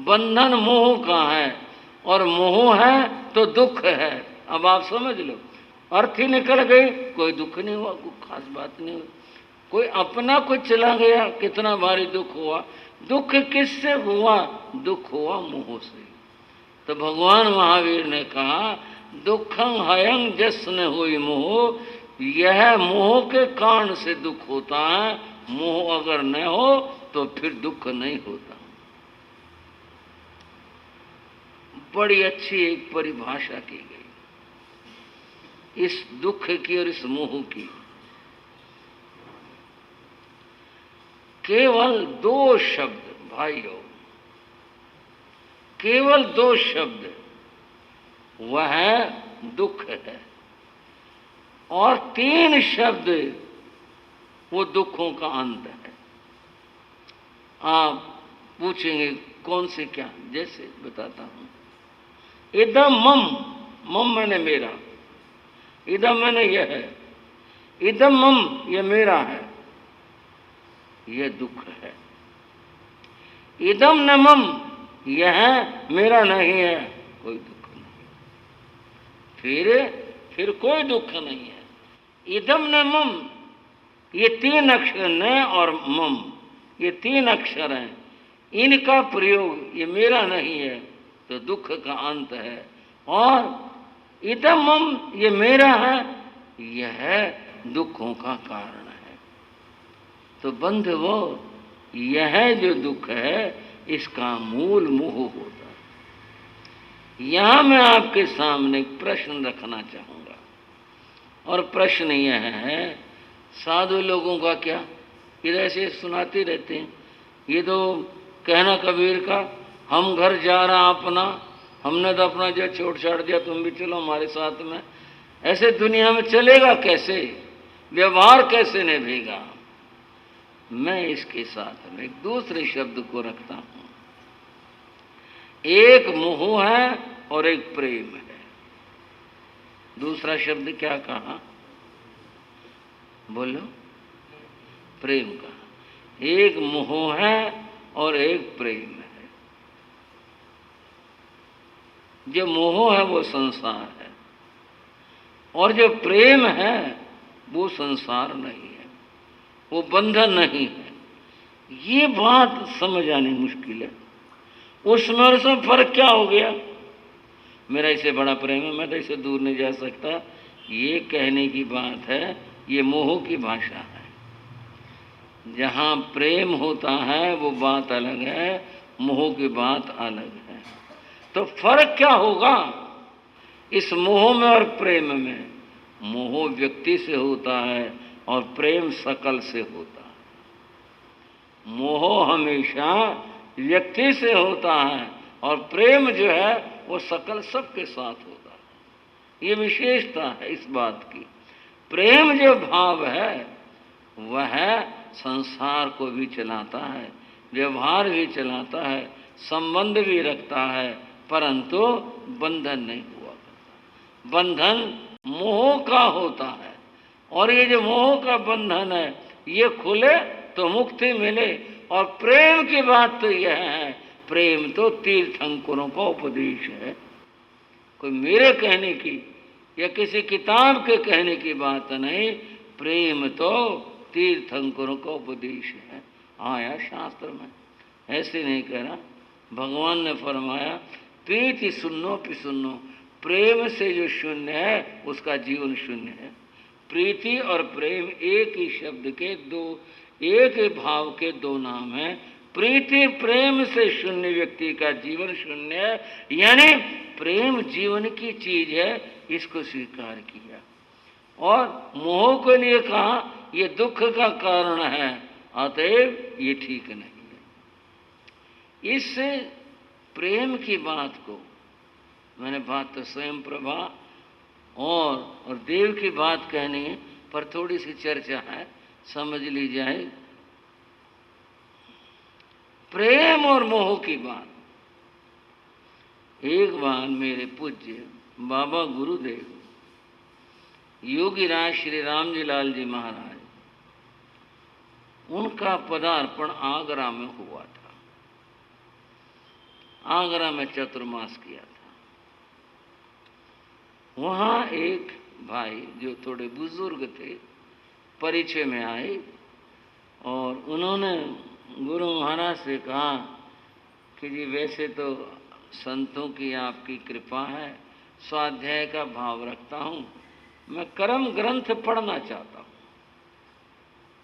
बंधन मोह का है, और मोह है तो दुख है। अब आप समझ लो, अर्थ ही निकल गई, कोई दुख नहीं हुआ, कोई खास बात नहीं हुई। कोई अपना कुछ चला गया, कितना भारी दुख हुआ। दुख किससे हुआ? दुख हुआ मोह से। तो भगवान महावीर ने कहा दुखं हयं जस्न हुई मोह, यह मोह के कारण से दुख होता है। मोह अगर न हो तो फिर दुख नहीं होता। बड़ी अच्छी एक परिभाषा की गई इस दुख की और इस मोह की। केवल दो शब्द भाइयों, केवल दो शब्द, वह दुख है, और तीन शब्द वो दुखों का अंत है। आप पूछेंगे कौन से क्या? जैसे बताता हूं, इदम मम, मम मैंने मेरा, इदम मैंने यह है, इदम मम ये मेरा है, यह दुख है। इदम न मम, यह मेरा नहीं है, कोई दुख नहीं। फिर कोई दुख नहीं है। इदम न मम, ये तीन अक्षर न और मम, ये तीन अक्षर हैं, इनका प्रयोग ये मेरा नहीं है तो दुख का अंत है। और इदम मम ये मेरा है, यह दुखों का कारण है। तो बंधुओं, यह जो दुख है इसका मूल मोह होता है। यहां मैं आपके सामने एक प्रश्न रखना चाहूंगा, और प्रश्न यह है, साधु लोगों का क्या? इधर से सुनाते रहते हैं, ये तो कहना कबीर का, हम घर जा रहा अपना, हमने तो अपना जो छोड़ छाड़ दिया, तुम भी चलो हमारे साथ में। ऐसे दुनिया में चलेगा कैसे? व्यवहार कैसे निभेगा? मैं इसके साथ में एक दूसरे शब्द को रखता हूं। एक मोह है और एक प्रेम है। दूसरा शब्द क्या कहा? बोलो। प्रेम कहा। एक मोह है और एक प्रेम है। जो मोह है वो संसार है, और जो प्रेम है वो संसार नहीं है, वो बंधन नहीं है। ये बात समझ आनी मुश्किल है। उसमें और उसमें फर्क क्या हो गया? मेरा इससे बड़ा प्रेम है, मैं तो इससे दूर नहीं जा सकता, ये कहने की बात है। ये मोह की भाषा है। जहाँ प्रेम होता है वो बात अलग है, मोह की बात अलग है। तो फर्क क्या होगा इस मोह में और प्रेम में? मोह व्यक्ति से होता है और प्रेम सकल से होता है। मोह हमेशा व्यक्ति से होता है, और प्रेम जो है वो सकल सबके साथ होता है। ये विशेषता है इस बात की। प्रेम जो भाव है वह संसार को भी चलाता है, व्यवहार भी चलाता है, संबंध भी रखता है, परंतु बंधन नहीं हुआ करता। बंधन मोह का होता है, और ये जो मोह का बंधन है ये खुले तो मुक्ति मिले। और प्रेम की बात तो यह है, प्रेम तो तीर्थंकरों का उपदेश है। कोई मेरे कहने की या किसी किताब के कहने की बात नहीं। प्रेम तो तीर्थंकरों का उपदेश है, आया शास्त्र में। ऐसे नहीं कह रहा, भगवान ने फरमाया प्रीति सुनो पि सुनो, प्रेम से जो शून्य है उसका जीवन शून्य है। प्रीति और प्रेम एक ही शब्द के दो, एक ही भाव के दो नाम हैं। प्रीति प्रेम से शून्य व्यक्ति का जीवन शून्य है, यानी प्रेम जीवन की चीज है, इसको स्वीकार किया। और मोह के लिए कहा ये दुख का कारण है, अतएव ये ठीक नहीं है। इस प्रेम की बात को मैंने बात तो स्वयं प्रभा और देव की बात कहनी है, पर थोड़ी सी चर्चा है, समझ ली जाए। प्रेम और मोह की बात। एक बार मेरे पूज्य बाबा गुरुदेव योगी राज श्री राम जी लाल जी महाराज, उनका पदार्पण आगरा में हुआ था। आगरा में चतुर्मास किया था। वहाँ एक भाई जो थोड़े बुजुर्ग थे परिचय में आए और उन्होंने गुरु महाराज से कहा कि जी वैसे तो संतों की आपकी कृपा है, स्वाध्याय का भाव रखता हूँ, मैं कर्म ग्रंथ पढ़ना चाहता हूँ।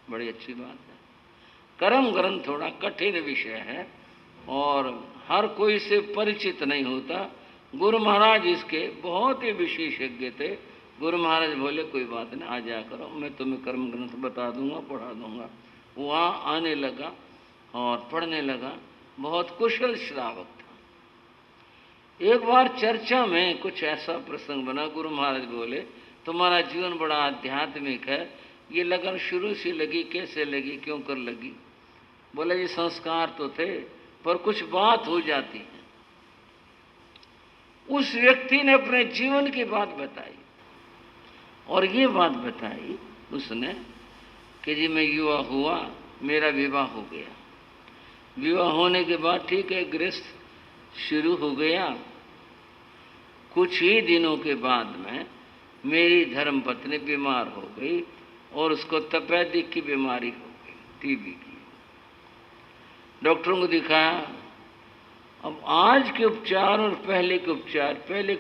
बड़ी अच्छी बात है। कर्म ग्रंथ थोड़ा कठिन विषय है और हर कोई से परिचित नहीं होता। गुरु महाराज इसके बहुत ही विशेषज्ञ थे। गुरु महाराज बोले कोई बात नहीं, आ जा करो, मैं तुम्हें कर्म ग्रंथ बता दूंगा, पढ़ा दूंगा। वहाँ आने लगा और पढ़ने लगा, बहुत कुशल श्रावक था। एक बार चर्चा में कुछ ऐसा प्रसंग बना, गुरु महाराज बोले तुम्हारा जीवन बड़ा आध्यात्मिक है, ये लगन शुरू से लगी, कैसे लगी, क्यों कर लगी? बोले ये संस्कार तो थे पर कुछ बात हो जाती है। उस व्यक्ति ने अपने जीवन की बात बताई और ये बात बताई उसने कि जी मैं युवा हुआ, मेरा विवाह हो गया। विवाह होने के बाद ठीक है, गृहस्थ शुरू हो गया। कुछ ही दिनों के बाद में मेरी धर्मपत्नी बीमार हो गई और उसको तपेदिक की बीमारी हो गई, टीबी की। डॉक्टरों को दिखाया। अब आज के उपचार और पहले के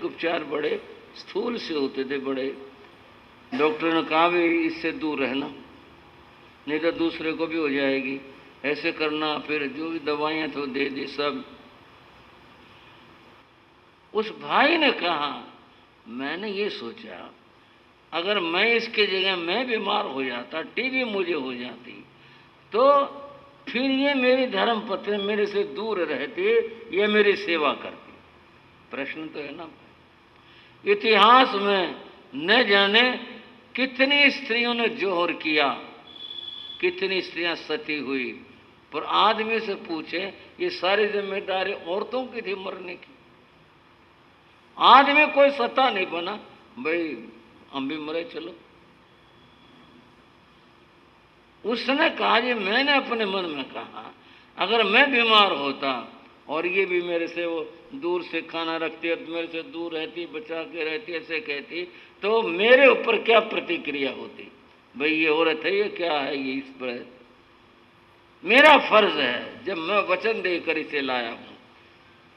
उपचार बड़े स्थूल से होते थे, बड़े। डॉक्टर ने कहा भी इससे दूर रहना, नहीं तो दूसरे को भी हो जाएगी, ऐसे करना, फिर जो भी दवाइयाँ तो दे दी सब। उस भाई ने कहा मैंने ये सोचा अगर मैं इसके जगह मैं बीमार हो जाता, टीबी मुझे हो जाती, तो फिर ये मेरी धर्मपत्नी मेरे से दूर रहती, ये मेरी सेवा करती। प्रश्न तो है ना। इतिहास में न जाने कितनी स्त्रियों ने जोहर किया, कितनी स्त्रियां सती हुई, पर आदमी से पूछे ये सारी जिम्मेदारी औरतों की थी मरने की। आदमी कोई सता नहीं बना, भाई हम भी मरे चलो। उसने कहा जी मैंने अपने मन में कहा अगर मैं बीमार होता और ये भी मेरे से वो दूर से खाना रखती और मेरे से दूर रहती, बचा के रहती, ऐसे कहती, तो मेरे ऊपर क्या प्रतिक्रिया होती? भाई ये औरत है, ये क्या है, ये इस पर मेरा फर्ज है, जब मैं वचन देकर इसे लाया हूं,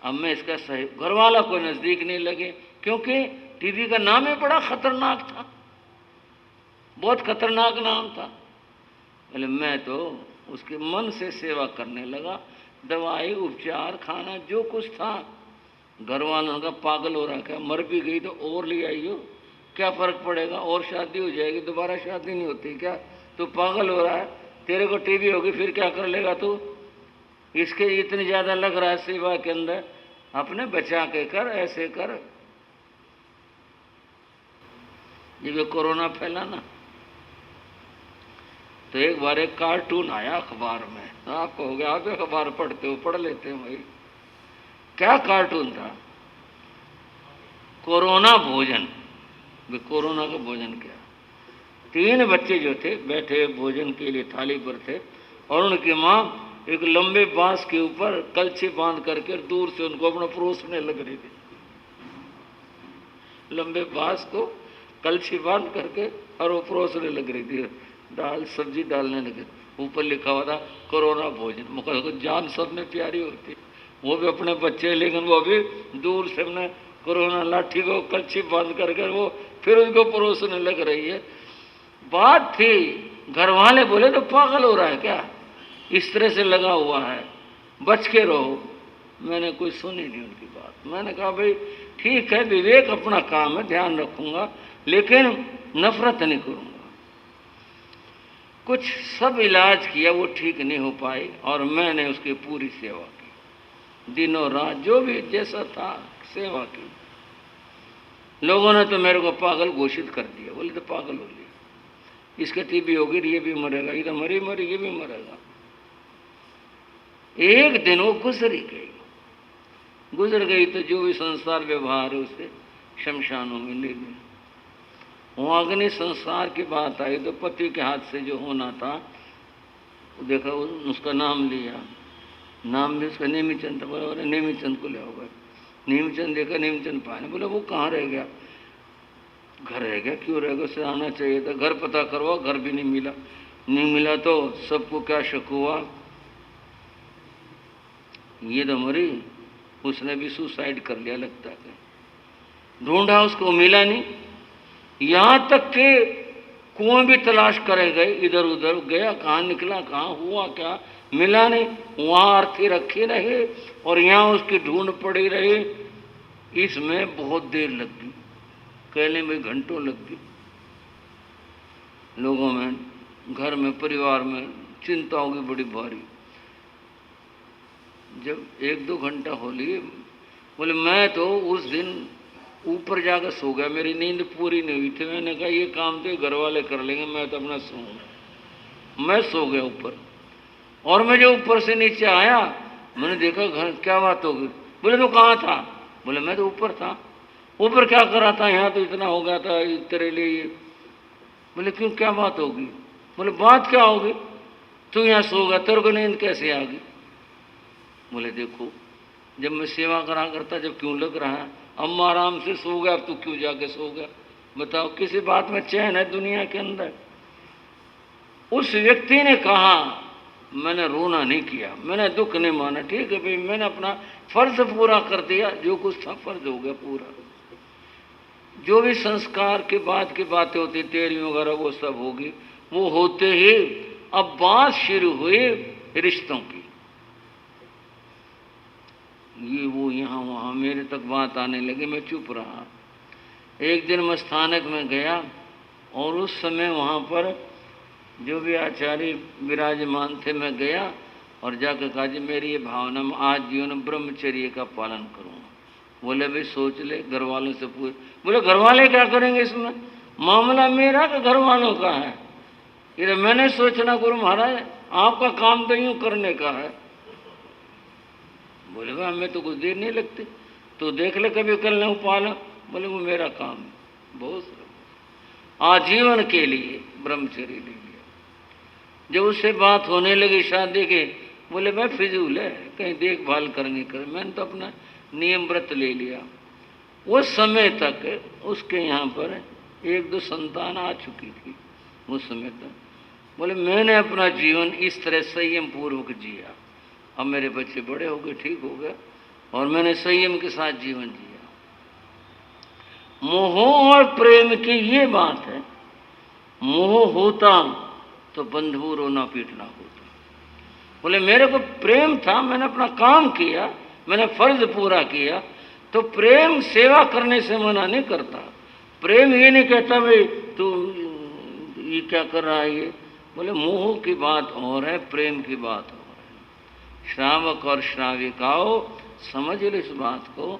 अब मैं इसका सही। घर वाला कोई नजदीक नहीं लगे क्योंकि टीबी का नाम ही बड़ा खतरनाक था, बहुत खतरनाक नाम था। पहले मैं तो उसके मन से सेवा करने लगा, दवाई उपचार खाना जो कुछ था। घर वालों का पागल हो रहा, क्या मर भी गई तो और ले आइयो, क्या फर्क पड़ेगा, और शादी हो जाएगी, दोबारा शादी नहीं होती क्या? तू पागल हो रहा है, तेरे को टीबी होगी फिर क्या कर लेगा तू? इसके इतनी ज़्यादा लग रहा है सेवा के अंदर, अपने बचा के कर, ऐसे कर। जब कोरोना फैला ना, तो एक बार एक कार्टून आया अखबार में, आप कहोगे आप अखबार पढ़ते हो, पढ़ लेते हो भाई। क्या कार्टून था? कोरोना भोजन। कोरोना का भोजन क्या? 3 बच्चे जो थे बैठे भोजन के लिए थाली पर थे और उनकी माँ एक लंबे बांस के ऊपर कलछी बांध करके दूर से उनको अपना परोसने लग रही थी। लंबे बांस को कलछी बांध करके और वो परोसने लग रही थी, दाल सब्जी डालने लगे। ऊपर लिखा हुआ था कोरोना भोजन। मुझे जान सब में प्यारी होती, वो भी अपने बच्चे, लेकिन वो भी दूर से अपने कोरोना लाठी को कलछी बांध करके वो फिर उनको परोसने लग रही है। बात थी, घर वाले बोले तो पागल हो रहा है क्या, इस तरह से लगा हुआ है, बच के रहो। मैंने कोई सुनी नहीं उनकी बात। मैंने कहा भाई ठीक है, विवेक अपना काम है, ध्यान रखूंगा, लेकिन नफरत नहीं करूंगा। कुछ सब इलाज किया, वो ठीक नहीं हो पाई और मैंने उसकी पूरी सेवा की, दिनों रात जो भी जैसा था सेवा की। लोगों ने तो मेरे को पागल घोषित कर दिया, बोले तो पागल हो गया, इसके टीबी होगी, ये भी मरेगा, ये तो मरी मरी, ये भी मरेगा। एक दिन वो गुजर गई तो जो भी संसार व्यवहार है उसे शमशानों में ले गए। वहाँ अग्नि संसार की बात आई तो पति के हाथ से जो होना था, देखा उसका नाम लिया, नाम भी उसका नेमीचंद था। बोला अरे नेमीचंद को ले आओ भाई। नेमीचंद देखा, नेमीचंद पाने। बोला वो कहाँ रह गया? घर रह गया? क्यों रह गया? उसे आना चाहिए था। घर पता करवा, घर भी नहीं मिला। नहीं मिला तो सबको क्या शक हुआ, ये तो मरी, उसने भी सुसाइड कर लिया लगता है। ढूंढा, उसको मिला नहीं। यहां तक के कुएं भी तलाश करे गए, इधर उधर गया, कहाँ निकला, कहाँ हुआ क्या, मिला नहीं। वहां अर्थी रखी रहे और यहाँ उसकी ढूंढ पड़ी रही। इसमें बहुत देर लग गई, कहने में घंटों लग गई। लोगों में, घर में, परिवार में चिंता होगी बड़ी भारी। जब 1-2 घंटा हो लिए, बोले मैं तो उस दिन ऊपर जाकर सो गया, मेरी नींद पूरी नहीं हुई थी। मैंने कहा ये काम तो घर वाले कर लेंगे, मैं तो अपना सोऊंगा। मैं सो गया ऊपर। और मैं जो ऊपर से नीचे आया, मैंने देखा घर, क्या बात होगी? बोले तो कहाँ था? बोले मैं तो ऊपर था। ऊपर क्या कर रहा था? यहाँ तो इतना हो गया था तेरे लिए। बोले क्यों, क्या बात होगी? बोले बात क्या होगी, तू यहाँ सो गया, तेरे को नींद कैसे आ गई? बोले देखो, जब मैं सेवा करा करता, जब क्यों लग रहा है? अम्मा आराम से सो गया, अब तू क्यों जाके सो गया? बताओ, किसी बात में चैन है दुनिया के अंदर? उस व्यक्ति ने कहा मैंने रोना नहीं किया, मैंने दुख नहीं माना। ठीक है भाई, मैंने अपना फर्ज पूरा कर दिया, जो कुछ था फर्ज हो गया पूरा। जो भी संस्कार के बाद की बातें होती, तेरी वगैरह, वो सब होगी। वो होते ही अब बात शुरू हुई रिश्तों की। ये वो यहाँ वहाँ मेरे तक बात आने लगी, मैं चुप रहा। एक दिन मैं स्थानक में गया और उस समय वहाँ पर जो भी आचार्य विराजमान थे, मैं गया और जाकर कहा जी मेरी ये भावना, मैं आज जीवन ब्रह्मचर्य का पालन करूँगा। बोले भाई सोच ले, घर वालों से पूछ। बोले घर वाले क्या करेंगे इसमें? मामला मेरा कि घर वालों का है? ये मैंने सोचना गुरु महाराज, आपका काम तो यूँ करने का है। बोले भाई हमें तो कुछ देर नहीं लगती, तो देख ले कभी कल न पाला। बोले वो मेरा काम है, बहुत आजीवन के लिए ब्रह्मचर्य ले लिया। जब उससे बात होने लगी शादी के, बोले मैं फिजूल है, कहीं देखभाल करने कर, मैंने तो अपना नियम व्रत ले लिया। उस समय तक उसके यहाँ पर 1-2 संतान आ चुकी थी। उस समय तक बोले मैंने अपना जीवन इस तरह संयम पूर्वक जिया। अब मेरे बच्चे बड़े हो गए, ठीक हो गए, और मैंने संयम के साथ जीवन जिया। मोह और प्रेम की ये बात है। मोह होता तो बंधु रोना पीटना होता। बोले मेरे को प्रेम था, मैंने अपना काम किया, मैंने फर्ज पूरा किया, तो प्रेम सेवा करने से मना नहीं करता। प्रेम ये नहीं कहता भाई तू ये क्या कर रहा है ये। बोले मोह की बात और है, प्रेम की बात और है। श्रावक और श्राविकाओं समझ लो इस बात को।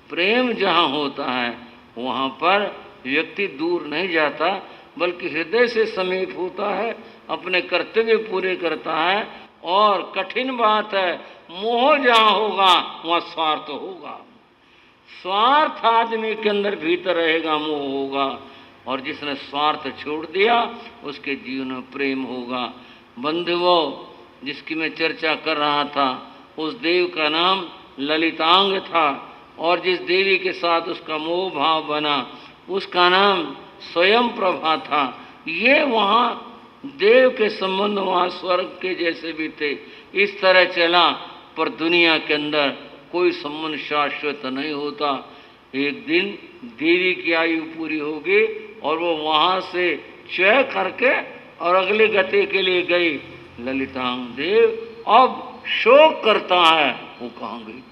प्रेम जहाँ होता है वहाँ पर व्यक्ति दूर नहीं जाता, बल्कि हृदय से समीप होता है, अपने कर्तव्य पूरे करता है। और कठिन बात है, मोह जहाँ होगा वहाँ स्वार्थ होगा। स्वार्थ आदमी के अंदर भीतर रहेगा, मोह होगा। और जिसने स्वार्थ छोड़ दिया उसके जीवन में प्रेम होगा। बंधुओं, जिसकी मैं चर्चा कर रहा था, उस देव का नाम ललितांग था, और जिस देवी के साथ उसका मोह भाव बना उसका नाम स्वयं प्रभा था। ये वहाँ देव के संबंध वहाँ स्वर्ग के जैसे भी थे। इस तरह चला, पर दुनिया के अंदर कोई संबंध शाश्वत नहीं होता। एक दिन देवी की आयु पूरी होगी और वो वहाँ से चय करके और अगले गति के लिए गई। ललितांग देव अब शोक करता है, वो कहाँ गई?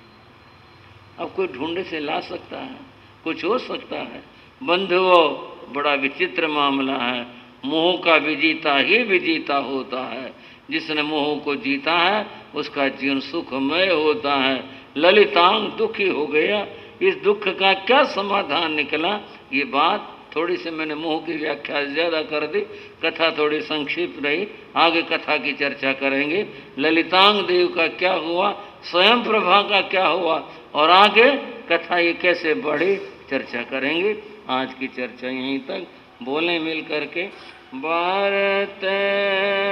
अब कोई ढूंढे से ला सकता है? कुछ हो सकता है? बंधुओं, बड़ा विचित्र मामला है। मोह का विजेता ही विजेता होता है। जिसने मोह को जीता है उसका जीवन सुखमय होता है। ललितांग दुखी हो गया। इस दुख का क्या समाधान निकला? ये बात थोड़ी सी मैंने मोह की व्याख्या ज़्यादा कर दी, कथा थोड़ी संक्षिप्त रही, आगे कथा की चर्चा करेंगे। ललितांग देव का क्या हुआ, स्वयं प्रभा का क्या हुआ, और आगे कथा ये कैसे बढ़ी, चर्चा करेंगे। आज की चर्चा यहीं तक। बोलें मिल करके, भारत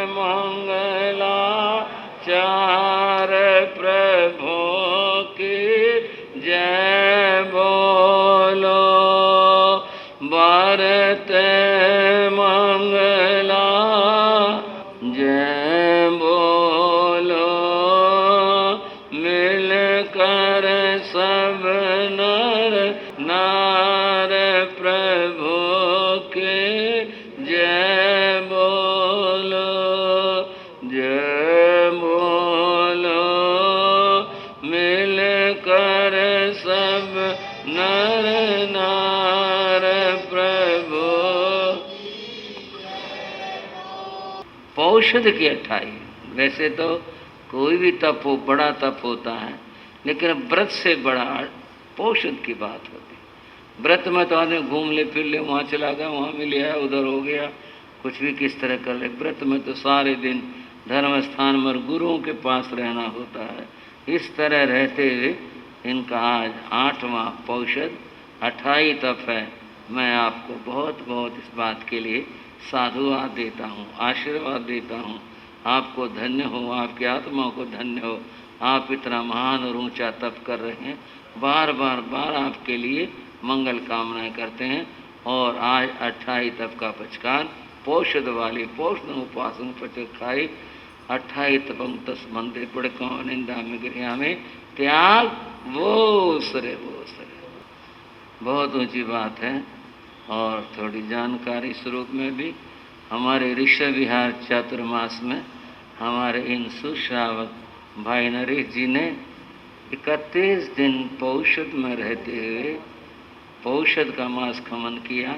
मंगला चार प्रभु की जय बोलो, भारत मंगला जय बोलो, मिलकर सब नर नार प्रभु के जय बोलो, जय बोलो, मिलकर सब नर नार प्रभु। पौषध की 28। वैसे तो कोई भी तप हो, बड़ा तप होता है, लेकिन व्रत से बड़ा पौषध की बात होती है। व्रत में तो आदमी घूम ले फिर ले, वहाँ चला गया, वहाँ मिल गया, उधर हो गया, कुछ भी किस तरह कर ले। व्रत में तो सारे दिन धर्म स्थान में गुरुओं के पास रहना होता है। इस तरह रहते हुए इनका आज 8वां पौषध 28 तप है। मैं आपको बहुत बहुत इस बात के लिए साधुवाद देता हूँ, आशीर्वाद देता हूँ। आपको धन्य हो, आपकी आत्मा को धन्य हो। आप इतना महान और ऊंचा तप कर रहे हैं। बार बार बार आपके लिए मंगल कामनाएं करते हैं। और आज 28 तप का पचकान पौषध वाली पौषध उपासन पचखाई 28 तपम तस मंदिर पड़का निंदा में गृह में त्याग वो सरे बहुत ऊंची बात है। और थोड़ी जानकारी स्वरूप में भी हमारे ऋषभ विहार चातुर्मास में हमारे इन सुश्रावक भाई नरेश जी ने 31 दिन पौषध में रहते हुए पौषध का मास खमन किया।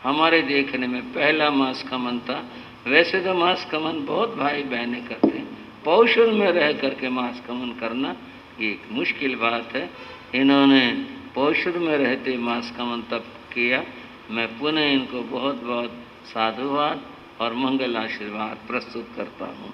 हमारे देखने में पहला मास खमन था। वैसे तो मास खमन बहुत भाई बहनें करते हैं, पौषध में रह करके मास खमन करना एक मुश्किल बात है। इन्होंने पौषध में रहते मास खमन तप किया। मैं पुनः इनको बहुत बहुत साधुवाद और मंगल आशीर्वाद प्रस्तुत करता हूँ।